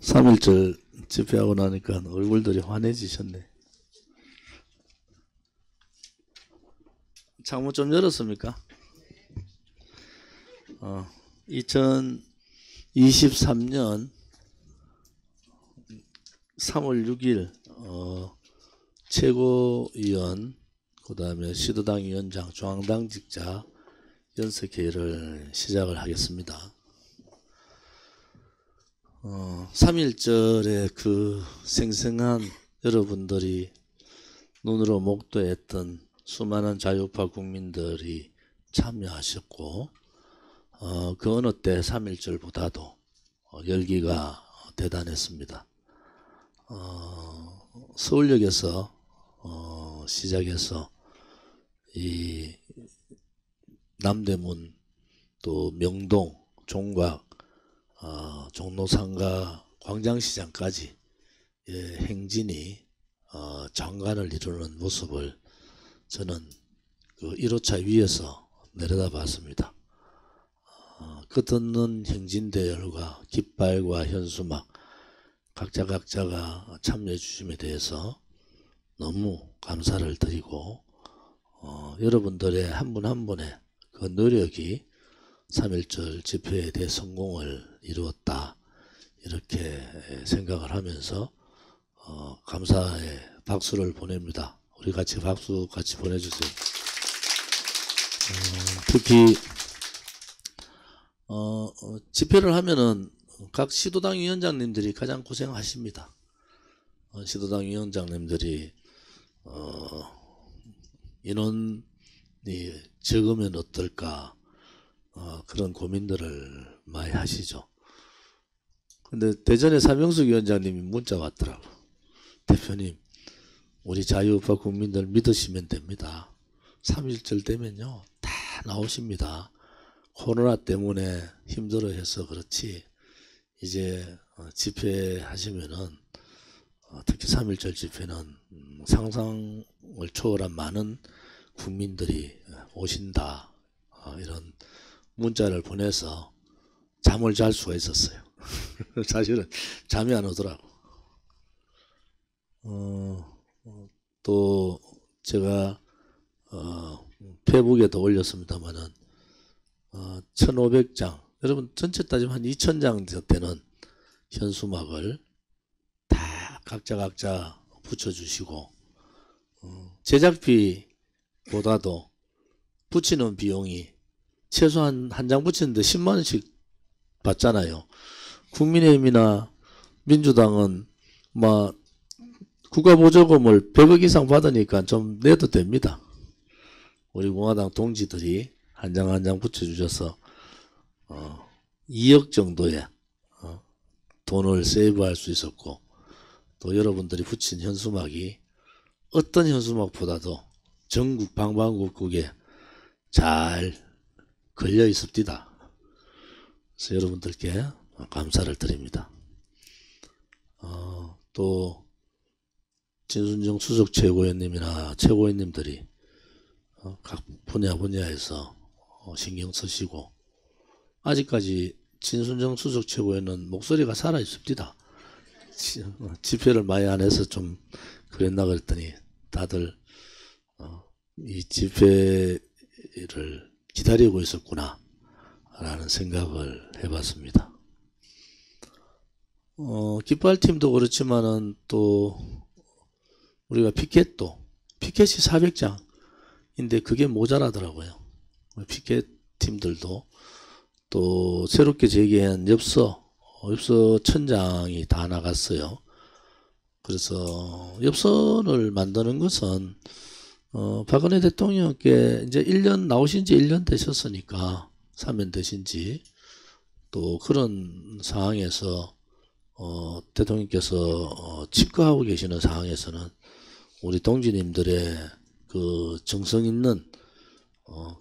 3.1절 집회하고 나니까 얼굴들이 환해지셨네. 창문 좀 열었습니까? 2023년 3월 6일 최고위원, 그 다음에 시도당 위원장, 중앙당직자 연석회의를 시작을 하겠습니다. 3.1절의 그 생생한 여러분들이 눈으로 목도했던 수많은 자유파 국민들이 참여하셨고, 그 어느 때 3.1절보다도 열기가 대단했습니다. 서울역에서 시작해서 이 남대문, 또 명동, 종각, 종로상가, 광장시장까지 행진이 장관을 이루는 모습을 저는 그 1호차 위에서 내려다봤습니다. 끝없는 행진대열과 깃발과 현수막, 각자가 참여해 주심에 대해서 너무 감사를 드리고, 여러분들의 한 분 한 분의 그 노력이 3.1절 집회에 대해 성공을 이루었다, 이렇게 생각을 하면서 감사의 박수를 보냅니다. 우리 같이 박수 같이 보내주세요. 특히 집회를 하면은 각 시도당 위원장님들이 가장 고생하십니다. 시도당 위원장님들이 인원이 적으면 어떨까, 그런 고민들을 많이 하시죠. 근데 대전에 사명숙 위원장님이 문자 왔더라고. 대표님, 우리 자유우파 국민들 믿으시면 됩니다. 3.1절 되면요 다 나오십니다. 코로나 때문에 힘들어해서 그렇지 이제 집회 하시면은 특히 3.1절 집회는 상상을 초월한 많은 국민들이 오신다, 이런 문자를 보내서 잠을 잘 수가 있었어요. 사실은 잠이 안 오더라고. 또 제가 페북에도 올렸습니다만은 1500장, 여러분 전체 따지면 한 2000장 되는 현수막을 다 각자 붙여주시고, 제작비보다도 붙이는 비용이 최소한 한 장 붙이는데 10만원씩 받잖아요. 국민의힘이나 민주당은 막 국가보조금을 100억 이상 받으니까 좀 내도 됩니다. 우리 공화당 동지들이 한 장 한 장 붙여주셔서 2억 정도의 돈을 세이브할 수 있었고, 또 여러분들이 붙인 현수막이 어떤 현수막보다도 전국 방방곡곡에 잘 걸려 있습니다. 그래서 여러분들께 감사를 드립니다. 또 진순정 수석 최고위원님이나 최고위원님들이 각 분야에서 신경 쓰시고, 아직까지 진순정 수석 최고위원은 목소리가 살아 있습니다. 집회를 많이 안 해서 좀 그랬나 그랬더니 다들 이 집회를 기다리고 있었구나 라는 생각을 해봤습니다. 깃발팀도 그렇지만은 또 우리가 피켓이 400장인데 그게 모자라더라고요. 피켓팀들도 또 새롭게 제기한 엽서 1000장이 다 나갔어요. 그래서 엽서를 만드는 것은 박근혜 대통령께 이제 1년 나오신 지 1년 되셨으니까, 사면 되신 지, 또 그런 상황에서 대통령께서 집거하고 계시는 상황에서는 우리 동지님들의 그 정성 있는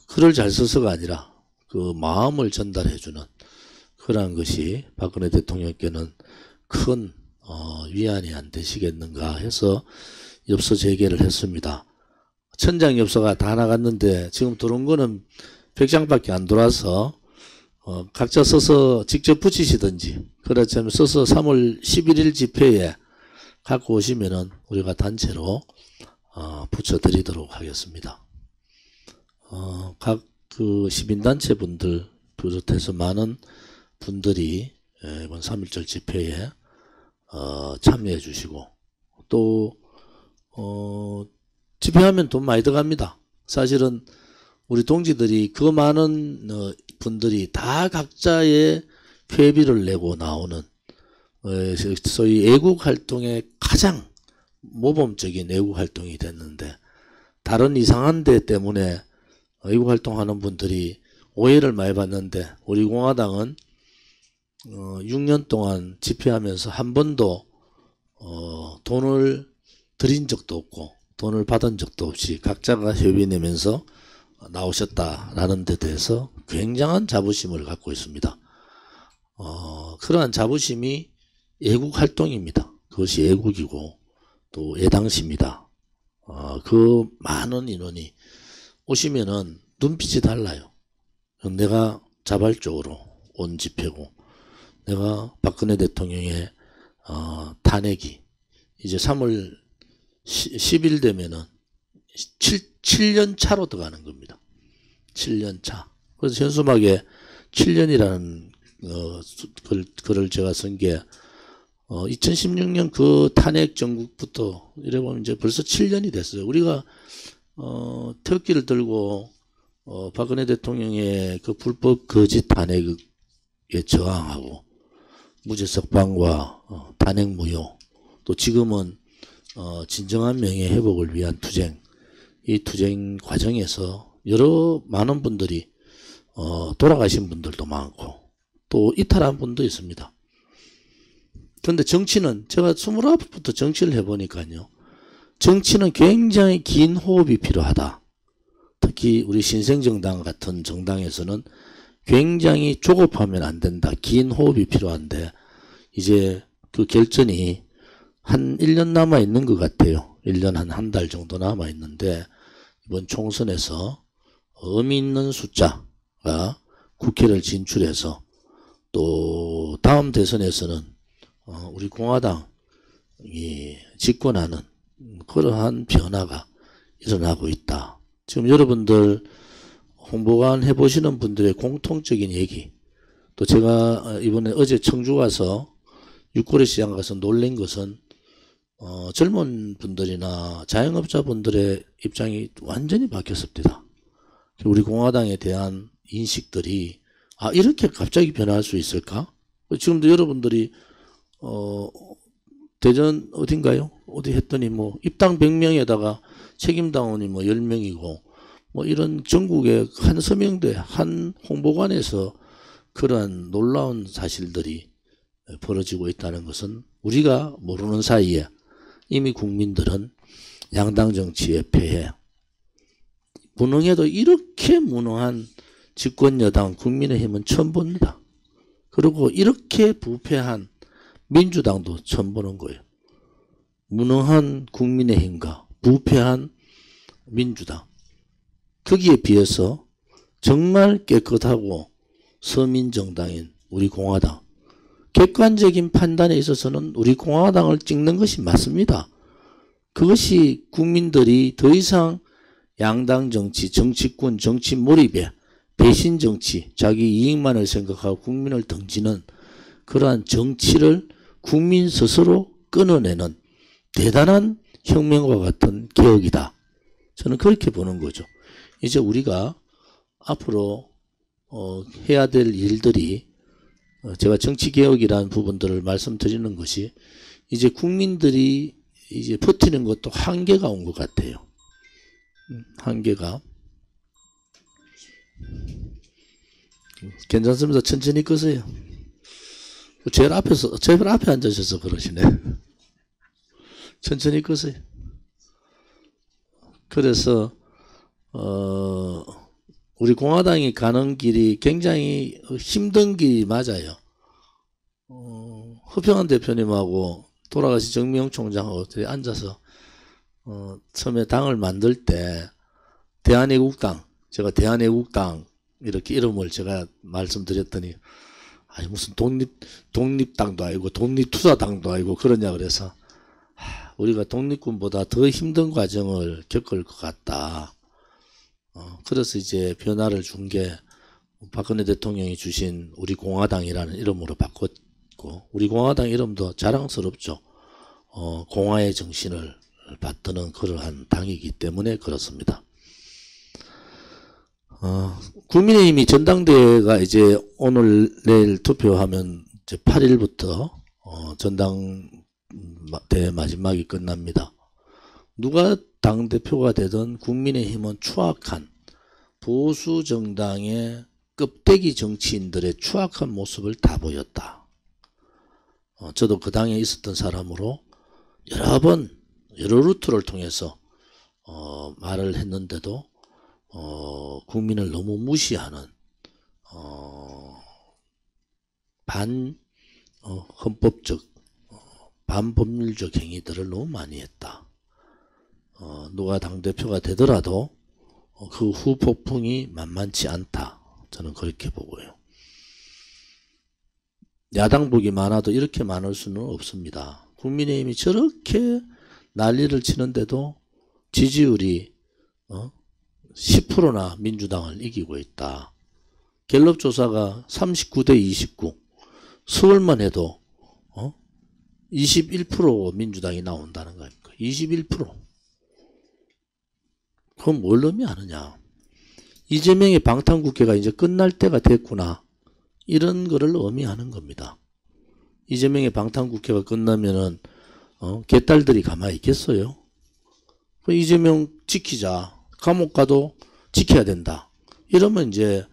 글을 잘 써서가 아니라 그 마음을 전달해주는 그러한 것이 박근혜 대통령께는 큰 위안이 안 되시겠는가 해서 엽서 제기를 했습니다. 1000장 엽서가 다 나갔는데 지금 들어온 거는 100장밖에 안 들어와서 각자 써서 직접 붙이시든지 그렇지만 써서 3월 11일 집회에 갖고 오시면은 우리가 단체로 붙여드리도록 하겠습니다. 각 그 시민단체 분들 비롯해서 많은 분들이 이번 3.1절 집회에 참여해 주시고 또 집회하면 돈 많이 들어갑니다. 사실은 우리 동지들이 그 많은 분들이 다 각자의 회비를 내고 나오는 소위 애국활동의 가장 모범적인 애국활동이 됐는데 다른 이상한 데 때문에 애국활동하는 분들이 오해를 많이 받는데 우리 공화당은 6년 동안 집회하면서 한 번도 돈을 드린 적도 없고 돈을 받은 적도 없이 각자가 회비 내면서 나오셨다라는 데 대해서 굉장한 자부심을 갖고 있습니다. 그러한 자부심이 애국활동입니다. 그것이 애국이고 또 애당시입니다. 그 많은 인원이 오시면은 눈빛이 달라요. 내가 자발적으로 온 집회고 내가 박근혜 대통령의 탄핵이 이제 3월 10일 되면은 7년 차로 들어가는 겁니다. 7년 차. 그래서 현수막에 7년이라는 글을 제가 쓴 게 2016년 그 탄핵 정국부터 이래 보면 이제 벌써 7년이 됐어요. 우리가 태극기를 들고 박근혜 대통령의 그 불법 거짓 탄핵에 저항하고 무죄 석방과 탄핵 무효 또 지금은 진정한 명예 회복을 위한 투쟁 이 투쟁 과정에서 여러 많은 분들이 돌아가신 분들도 많고 또 이탈한 분도 있습니다. 그런데 정치는 제가 29부터 정치를 해보니까요. 정치는 굉장히 긴 호흡이 필요하다. 특히 우리 신생정당 같은 정당에서는 굉장히 조급하면 안 된다. 긴 호흡이 필요한데 이제 그 결전이 한 1년 남아 있는 것 같아요. 1년 한 달 정도 남아 있는데 이번 총선에서 의미 있는 숫자가 국회를 진출해서 또 다음 대선에서는 우리 공화당이 집권하는 그러한 변화가 일어나고 있다. 지금 여러분들 홍보관 해보시는 분들의 공통적인 얘기 또 제가 이번에 어제 청주 가서 육고래 시장 가서 놀란 것은 젊은 분들이나 자영업자 분들의 입장이 완전히 바뀌었습니다. 우리 공화당에 대한 인식들이 이렇게 갑자기 변화할 수 있을까? 지금도 여러분들이 대전 어딘가요? 어디 했더니 뭐 입당 100명에다가 책임당원이 뭐 10명이고 뭐 이런 전국의 한 서명대 한 홍보관에서 그러한 놀라운 사실들이 벌어지고 있다는 것은 우리가 모르는 사이에 이미 국민들은 양당 정치에 패해 무능해도 이렇게 무능한 집권여당 국민의힘은 처음 봅니다. 그리고 이렇게 부패한 민주당도 처음 보는 거예요. 무능한 국민의힘과 부패한 민주당. 거기에 비해서 정말 깨끗하고 서민정당인 우리 공화당. 객관적인 판단에 있어서는 우리 공화당을 찍는 것이 맞습니다. 그것이 국민들이 더 이상 양당 정치, 정치권, 정치 몰입에 배신 정치, 자기 이익만을 생각하고 국민을 던지는 그러한 정치를 국민 스스로 끊어내는 대단한 혁명과 같은 개혁이다. 저는 그렇게 보는 거죠. 이제 우리가 앞으로 해야 될 일들이 제가 정치개혁이라는 부분들을 말씀드리는 것이 이제 국민들이 이제 버티는 것도 한계가 온 것 같아요. 한계가. 괜찮습니다. 천천히 끄세요. 제일 앞에 앉으셔서 그러시네. 천천히 끄세요. 그래서 우리 공화당이 가는 길이 굉장히 힘든 길이 맞아요. 허평한 대표님하고 돌아가신 정미영 총장하고 앉아서 처음에 당을 만들 때 대한애국당, 제가 대한애국당 이렇게 이름을 제가 말씀드렸더니 아니 무슨 독립당도 아니고 독립투사당도 아니고 그러냐 그래서 우리가 독립군보다 더 힘든 과정을 겪을 것 같다. 그래서 이제 변화를 준 게 박근혜 대통령이 주신 우리 공화당이라는 이름으로 바꿨고, 우리 공화당 이름도 자랑스럽죠. 공화의 정신을 받드는 그러한 당이기 때문에 그렇습니다. 국민의힘이 전당대회가 이제 오늘 내일 투표하면 이제 8일부터 전당대회 마지막이 끝납니다. 누가 당대표가 되든 국민의힘은 추악한 보수 정당의 껍데기 정치인들의 추악한 모습을 다 보였다. 저도 그 당에 있었던 사람으로 여러 번 여러 루트를 통해서 말을 했는데도 국민을 너무 무시하는 헌법적 반법률적 행위들을 너무 많이 했다. 누가 당대표가 되더라도 그 후폭풍이 만만치 않다. 저는 그렇게 보고요. 야당복이 많아도 이렇게 많을 수는 없습니다. 국민의힘이 저렇게 난리를 치는데도 지지율이 10%나 민주당을 이기고 있다. 갤럽 조사가 39대 29. 서울만 해도 21% 민주당이 나온다는 거 아닙니까? 21%. 그건 뭘 의미하느냐. 이재명의 방탄국회가 이제 끝날 때가 됐구나. 이런 거를 의미하는 겁니다. 이재명의 방탄국회가 끝나면은 개딸들이 가만히 있겠어요? 이재명 지키자. 감옥 가도 지켜야 된다. 이러면 이제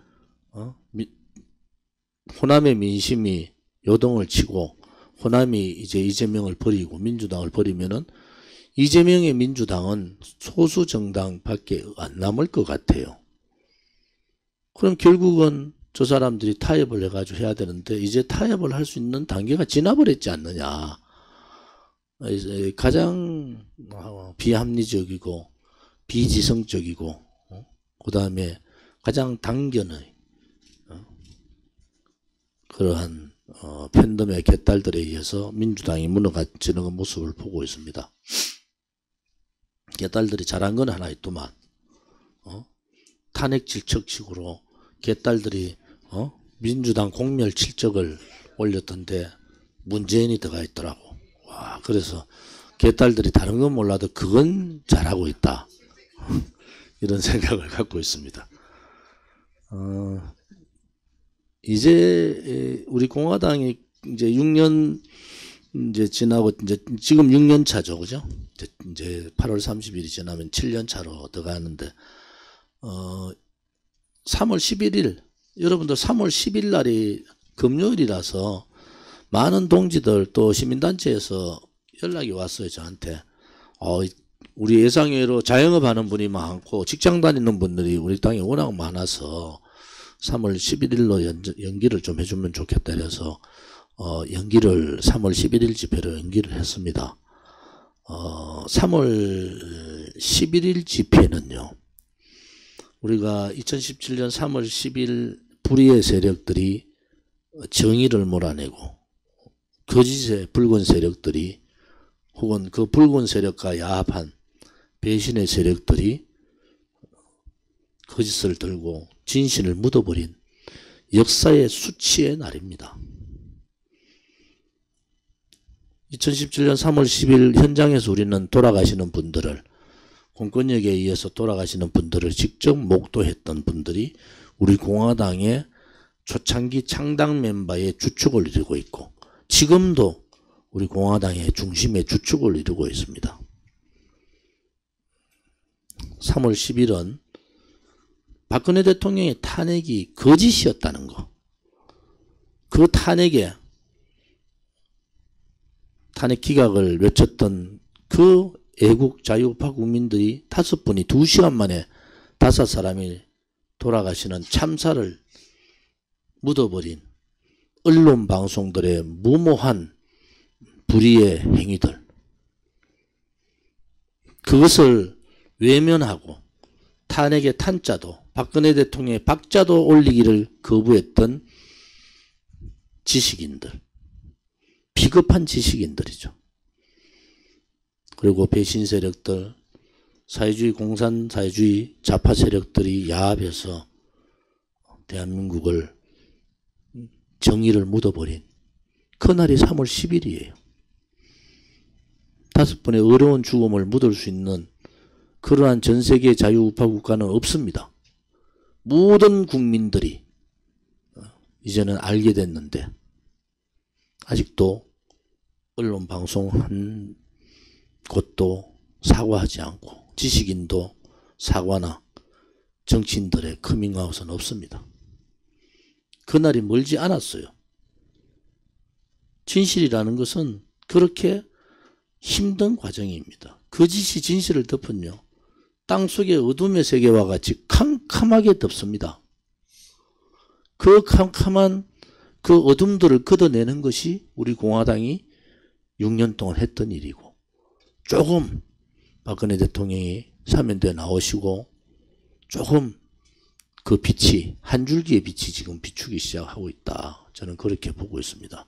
호남의 민심이 요동을 치고 호남이 이제 이재명을 버리고 민주당을 버리면은 이재명의 민주당은 소수 정당밖에 안 남을 것 같아요. 그럼 결국은 저 사람들이 타협을 해가지고 해야 되는데 이제 타협을 할 수 있는 단계가 지나버렸지 않느냐. 가장 비합리적이고 비지성적이고 그 다음에 가장 당견의 그러한 팬덤의 개딸들에 의해서 민주당이 무너지는 모습을 보고 있습니다. 개딸들이 잘한 건 하나 있더만 탄핵 질척식으로 개딸들이 민주당 공멸 칠적을 올렸던데 문재인이 들어가 있더라고. 와, 그래서 개딸들이 다른 건 몰라도 그건 잘하고 있다. 이런 생각을 갖고 있습니다. 이제 우리 공화당이 이제 6년 이제 지나고 이제 지금 6년 차죠, 그죠? 이제 8월 30일이 지나면 7년 차로 들어가는데 3월 11일 여러분들 3월 10일 날이 금요일이라서 많은 동지들 또 시민단체에서 연락이 왔어요, 저한테. 우리 예상외로 자영업 하는 분이 많고 직장 다니는 분들이 우리 땅에 워낙 많아서 3월 11일로 연기를 좀 해주면 좋겠다 해서 연기를 3월 11일 집회로 연기를 했습니다. 3월 11일 집회는요. 우리가 2017년 3월 10일 불의의 세력들이 정의를 몰아내고 거짓의 붉은 세력들이 혹은 그 붉은 세력과 야합한 배신의 세력들이 거짓을 들고 진실을 묻어버린 역사의 수치의 날입니다. 2017년 3월 10일 현장에서 우리는 돌아가시는 분들을 공권력에 의해서 돌아가시는 분들을 직접 목도했던 분들이 우리 공화당의 초창기 창당 멤버의 주축을 이루고 있고 지금도 우리 공화당의 중심의 주축을 이루고 있습니다. 3월 10일은 박근혜 대통령의 탄핵이 거짓이었다는 거. 그 탄핵 기각을 외쳤던 그 애국 자유파 국민들이 5분이 2시간 만에 5사람이 돌아가시는 참사를 묻어버린 언론 방송들의 무모한 불의의 행위들. 그것을 외면하고 탄핵의 탄자도 박근혜 대통령의 박자도 올리기를 거부했던 지식인들, 비겁한 지식인들이죠. 그리고 배신 세력들, 사회주의 공산 사회주의 좌파 세력들이 야합해서 대한민국을 정의를 묻어버린 그날이 3월 10일이에요. 5번의 어려운 죽음을 묻을 수 있는 그러한 전세계 자유우파 국가는 없습니다. 모든 국민들이 이제는 알게 됐는데 아직도 언론 방송 한 곳도 사과하지 않고 지식인도 사과나 정치인들의 커밍아웃은 없습니다. 그날이 멀지 않았어요. 진실이라는 것은 그렇게 힘든 과정입니다. 거짓이 진실을 덮은요, 땅속의 어둠의 세계와 같이 캄캄하게 덮습니다. 그 캄캄한 그 어둠들을 걷어내는 것이 우리 공화당이 6년 동안 했던 일이고, 조금 박근혜 대통령이 사면대에 나오시고 조금 그 빛이, 한 줄기의 빛이 지금 비추기 시작하고 있다. 저는 그렇게 보고 있습니다.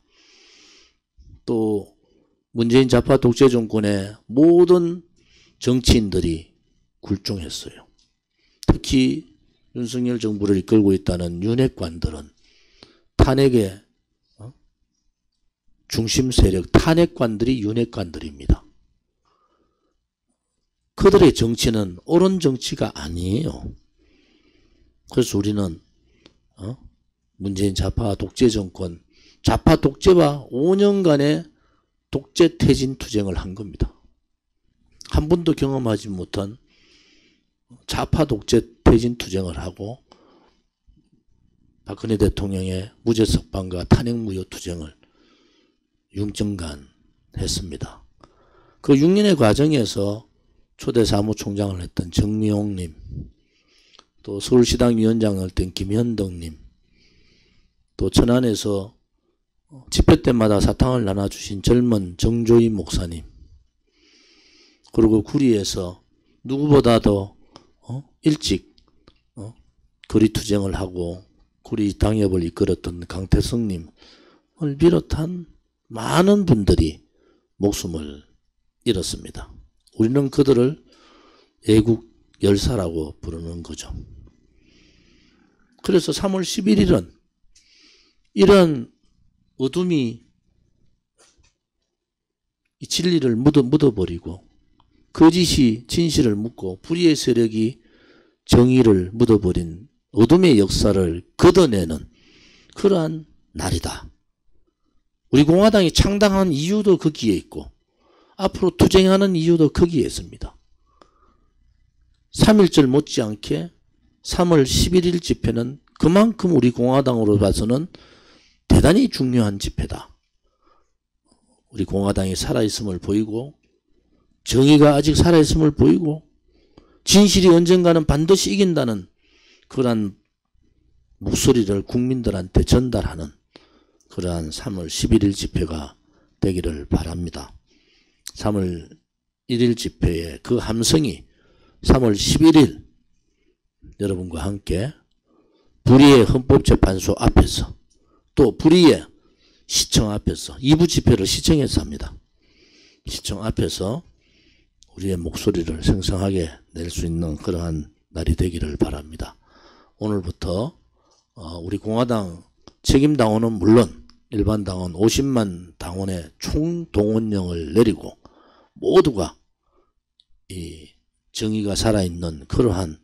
또 문재인 좌파 독재 정권의 모든 정치인들이 굴종했어요. 특히 윤석열 정부를 이끌고 있다는 윤핵관들은 탄핵의 중심 세력, 탄핵관들이 윤핵관들입니다. 그들의 정치는 옳은 정치가 아니에요. 그래서 우리는 문재인 좌파 독재 정권, 좌파 독재와 5년간의 독재 퇴진 투쟁을 한 겁니다. 한 번도 경험하지 못한 좌파 독재 퇴진 투쟁을 하고 박근혜 대통령의 무죄 석방과 탄핵 무효 투쟁을 6년간 했습니다. 그 6년의 과정에서 초대 사무총장을 했던 정미용님, 또 서울시당 위원장을 했던 김현덕님, 또 천안에서 집회 때마다 사탕을 나눠주신 젊은 정조희 목사님, 그리고 구리에서 누구보다도 일찍 거리투쟁을 하고 구리 당협을 이끌었던 강태성님을 비롯한 많은 분들이 목숨을 잃었습니다. 우리는 그들을 애국 열사라고 부르는 거죠. 그래서 3월 11일은 이런 어둠이 이 진리를 묻어버리고 거짓이 진실을 묻고 불의의 세력이 정의를 묻어버린 어둠의 역사를 걷어내는 그러한 날이다. 우리 공화당이 창당한 이유도 거기에 있고 앞으로 투쟁하는 이유도 거기에 있습니다. 3.1절 못지않게 3월 11일 집회는 그만큼 우리 공화당으로 봐서는 대단히 중요한 집회다. 우리 공화당이 살아있음을 보이고 정의가 아직 살아있음을 보이고 진실이 언젠가는 반드시 이긴다는 그러한 목소리를 국민들한테 전달하는 그러한 3월 11일 집회가 되기를 바랍니다. 3월 1일 집회의 그 함성이 3월 11일 여러분과 함께 불의의 헌법재판소 앞에서 또 불의의 시청 앞에서 2부 집회를 시청에서 합니다. 시청 앞에서 우리의 목소리를 생생하게 낼 수 있는 그러한 날이 되기를 바랍니다. 오늘부터 우리 공화당 책임당원은 물론 일반 당원 50만 당원의 총동원령을 내리고 모두가 이 정의가 살아있는 그러한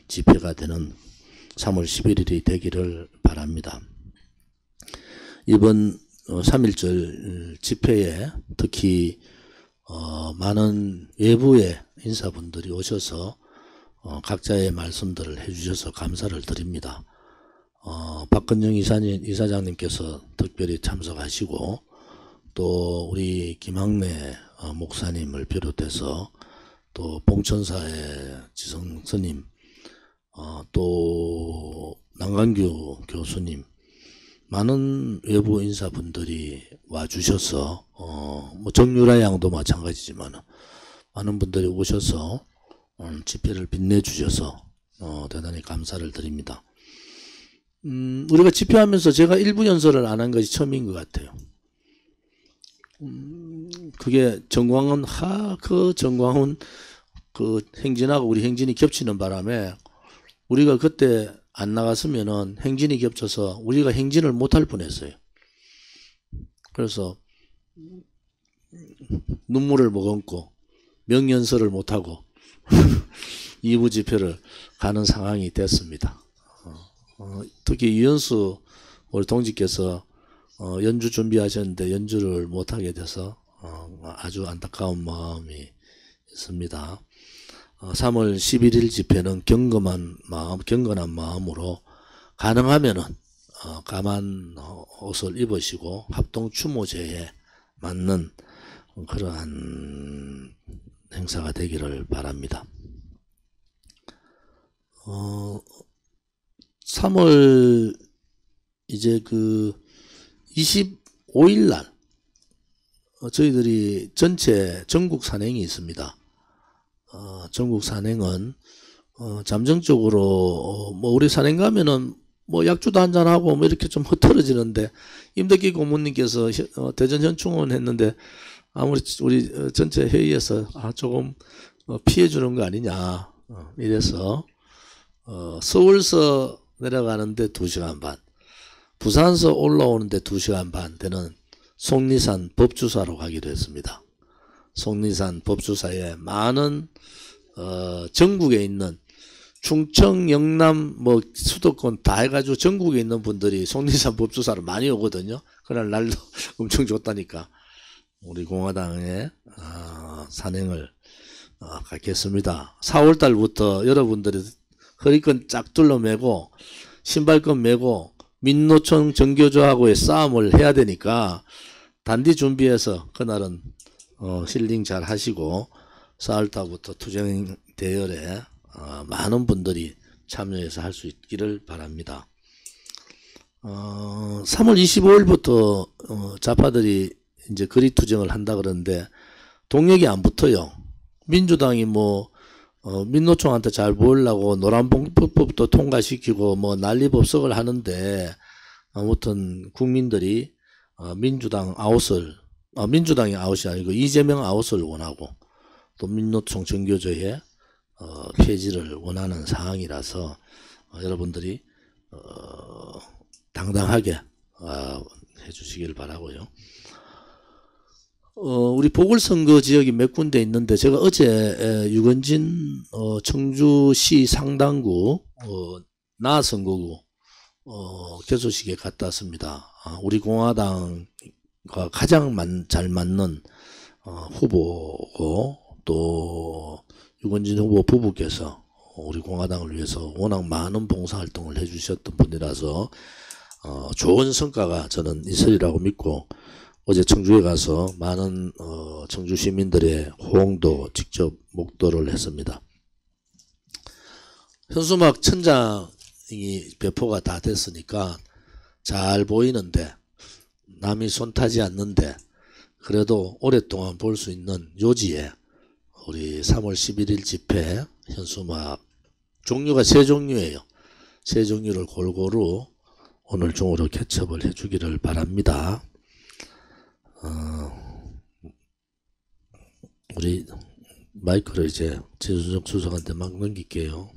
집회가 되는 3월 11일이 되기를 바랍니다. 이번 3.1절 집회에 특히 많은 외부의 인사분들이 오셔서 각자의 말씀들을 해주셔서 감사를 드립니다. 박근영 이사장님께서 특별히 참석하시고 또 우리 김학래 목사님을 비롯해서 또 봉천사의 지성 스님, 또 남강규 교수님, 많은 외부 인사분들이 와주셔서 뭐 정유라 양도 마찬가지지만 많은 분들이 오셔서 집회를 빛내주셔서 대단히 감사를 드립니다. 우리가 집회하면서 제가 일부 연설을 안 한 것이 처음인 것 같아요. 그게 정광훈 그 행진하고 우리 행진이 겹치는 바람에 우리가 그때 안 나갔으면은 행진이 겹쳐서 우리가 행진을 못할 뻔했어요. 그래서 눈물을 머금고 명연설을 못하고 2부 집회를 가는 상황이 됐습니다. 특히 유연수 우리 동지께서 연주 준비하셨는데 연주를 못하게 돼서 아주 안타까운 마음이 있습니다. 3월 11일 집회는 경건한 마음으로 가능하면은 까만 옷을 입으시고 합동 추모제에 맞는 그러한 행사가 되기를 바랍니다. 3월 이제 그 25일 날 저희들이 전체 전국 산행이 있습니다. 전국 산행은 잠정적으로 뭐 우리 산행 가면은 뭐 약주도 한잔하고 뭐 이렇게 좀 흐트러지는데 임덕기 고모님께서 대전 현충원 했는데 아무리 우리 전체 회의에서 조금 피해 주는 거 아니냐 이래서 서울서 내려가는데 2시간 반, 부산서 올라오는데 2시간 반 되는 속리산 법주사로 가기로 했습니다. 속리산 법주사에 많은 전국에 있는 충청, 영남, 뭐 수도권 다 해가지고 전국에 있는 분들이 속리산 법주사를 많이 오거든요. 그날 날도 엄청 좋다니까 우리 공화당에 산행을 갖겠습니다. 4월 달부터 여러분들이 허리끈 쫙 둘러매고 신발끈 매고 민노총 정교조하고의 싸움을 해야 되니까 단디 준비해서 그날은 힐링 잘 하시고 4월 달부터 투쟁 대열에 많은 분들이 참여해서 할 수 있기를 바랍니다. 3월 25일부터 좌파들이 이제 거리투쟁을 한다 그러는데 동력이 안 붙어요. 민주당이 뭐 민노총한테 잘 보이려고 노란봉법도 통과시키고 뭐 난리법석을 하는데 아무튼 국민들이 민주당이 아웃이 아니고 이재명 아웃을 원하고 또 민노총 정교조의 폐지를 원하는 상황이라서 여러분들이 당당하게 해주시길 바라고요. 우리 보궐선거 지역이 몇 군데 있는데 제가 어제 유건진 청주시 상당구 나선거구 개소식에 갔다 왔습니다. 우리 공화당과 가장 잘 맞는 후보고 또 유건진 후보 부부께서 우리 공화당을 위해서 워낙 많은 봉사활동을 해주셨던 분이라서 좋은 성과가 저는 있으리라고 믿고 어제 청주에 가서 많은 청주 시민들의 호응도 직접 목도를 했습니다. 현수막 천장이 배포가 다 됐으니까 잘 보이는데 남이 손타지 않는데 그래도 오랫동안 볼 수 있는 요지에 우리 3월 11일 집회 현수막 종류가 3종류예요. 3종류를 골고루 오늘 중으로 개첩을 해주기를 바랍니다. 우리 마이크를 이제 최수정 수석한테 막 넘길게요.